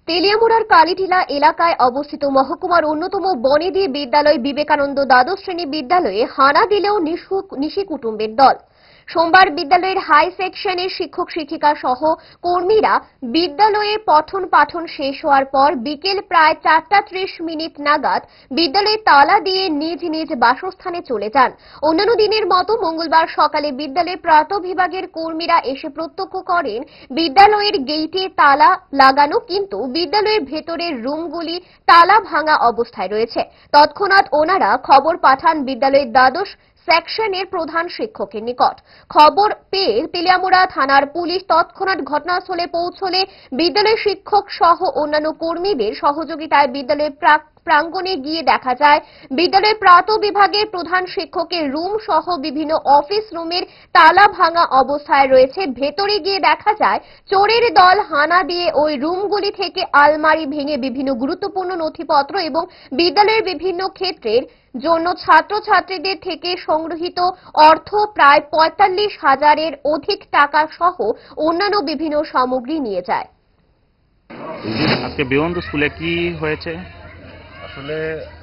তেলিয়ামুড়ার কালীটিলা এলাকায় অবস্থিত মহকুমার অন্যতম বনেদি বিদ্যালয় বিবেকানন্দ দ্বাদশ শ্রেণী বিদ্যালয়ে হানা দিলেও নিশি কুটুম্বের দল। সোমবার বিদ্যালয়ের হাই সেকশনের শিক্ষক শিক্ষিকা সহ কর্মীরা বিদ্যালয়ে পঠন পাঠন শেষ হওয়ার পর বিকেল প্রায় 4:30 নাগাদ বিদ্যালয়ে তালা দিয়ে নিজ নিজ বাসস্থানে চলে যান। অন্যান্য দিনের মতো মঙ্গলবার সকালে বিদ্যালয়ের প্রাতঃবিভাগের কর্মীরা এসে প্রত্যক্ষ করেন বিদ্যালয়ের গেইটে তালা লাগানো, কিন্তু বিদ্যালয়ের ভেতরের রুমগুলি তালা ভাঙা অবস্থায় রয়েছে। তৎক্ষণাৎ ওনারা খবর পাঠান বিদ্যালয়ের দ্বাদশ সেকশনের প্রধান শিক্ষকের নিকট। খবর পেয়ে তেলিয়ামুড়া থানার পুলিশ তৎক্ষণাৎ ঘটনাস্থলে পৌঁছলে বিদ্যালয়ের শিক্ষক সহ অন্যান্য কর্মীদের সহযোগিতায় বিদ্যালয়ের প্রাঙ্গণে গিয়ে দেখা যায় বিদ্যালয়ের প্রাতঃ বিভাগের প্রধান শিক্ষকের রুম সহ বিভিন্ন অফিস রুমের তালা ভাঙা অবস্থায় রয়েছে। ভেতরে গিয়ে দেখা যায় চোরের দল হানা দিয়ে ওই রুমগুলি থেকে আলমারি ভেঙে বিভিন্ন গুরুত্বপূর্ণ নথিপত্র এবং বিদ্যালয়ের বিভিন্ন ক্ষেত্রের জন্য ছাত্রছাত্রীদের থেকে সংগৃহীত অর্থ প্রায় 45,000-এর অধিক টাকা সহ অন্যান্য বিভিন্ন সামগ্রী নিয়ে যায়। আজকে বিবেকানন্দ স্কুলে কি হয়েছে? আসলে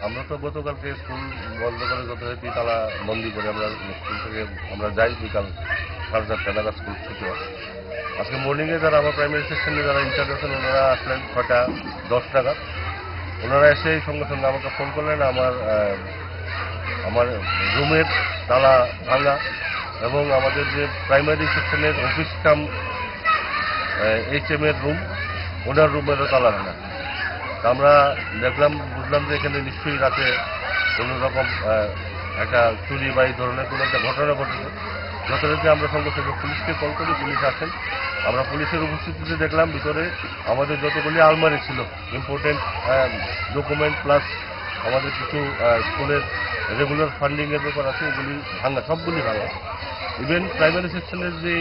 আমরা তো গতকালকে স্কুল বন্ধ করে যথারীতি তালা বন্দি করে আমরা স্কুল থেকে যাই বিকাল 4:30 নাগাদ স্কুল ছুটি হয়। আজকে মর্নিংয়ে যারা আমার প্রাইমারি সেকশনে যারা ইনচার্জ আছেন ওনারা আসলেন 6:10 নাগাদ। ওনারা এসে সঙ্গে সঙ্গে আমাকে ফোন করলেন আমার রুমের তালা ভাঙা এবং আমাদের যে প্রাইমারি সেকশনের অফিস কাম HM এর রুম, ওনার রুমেরও তালা ভাঙা। আমরা বুঝলাম যে এখানে নিশ্চয়ই রাতে কোনো রকম একটা চুরি বা এই ধরনের কোনো একটা ঘটনা ঘটেছে। যথারীতি আমরা সঙ্গে সঙ্গে পুলিশকে কল করি, পুলিশ আসেন। আমরা পুলিশের উপস্থিতিতে দেখলাম ভিতরে আমাদের যতগুলি আলমারি ছিল, ইম্পর্টেন্ট ডকুমেন্ট প্লাস আমাদের কিছু স্কুলের রেগুলার ফান্ডিংয়ের ব্যাপার আছে, এগুলি ভাঙা, সবগুলি ভাঙা। ইভেন প্রাইমারি সেকশনের যে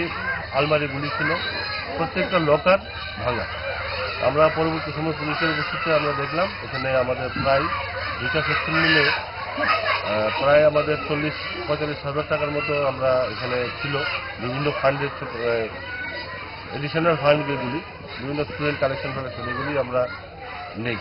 আলমারিগুলি ছিল প্রত্যেকটা লকার ভাঙা। আমরা পরবর্তী সময় পুলিশের উপস্থিতিতে আমরা দেখলাম এখানে আমাদের প্রায় 2টা সেকশন মিলে প্রায় আমাদের 40-45 টাকার মতো আমরা এখানে ছিল। বিভিন্ন ফান্ডের এডিশনাল ফান্ড যেগুলি বিভিন্ন স্টুডেন্ট কালেকশন করেছেন এগুলি আমরা নেই।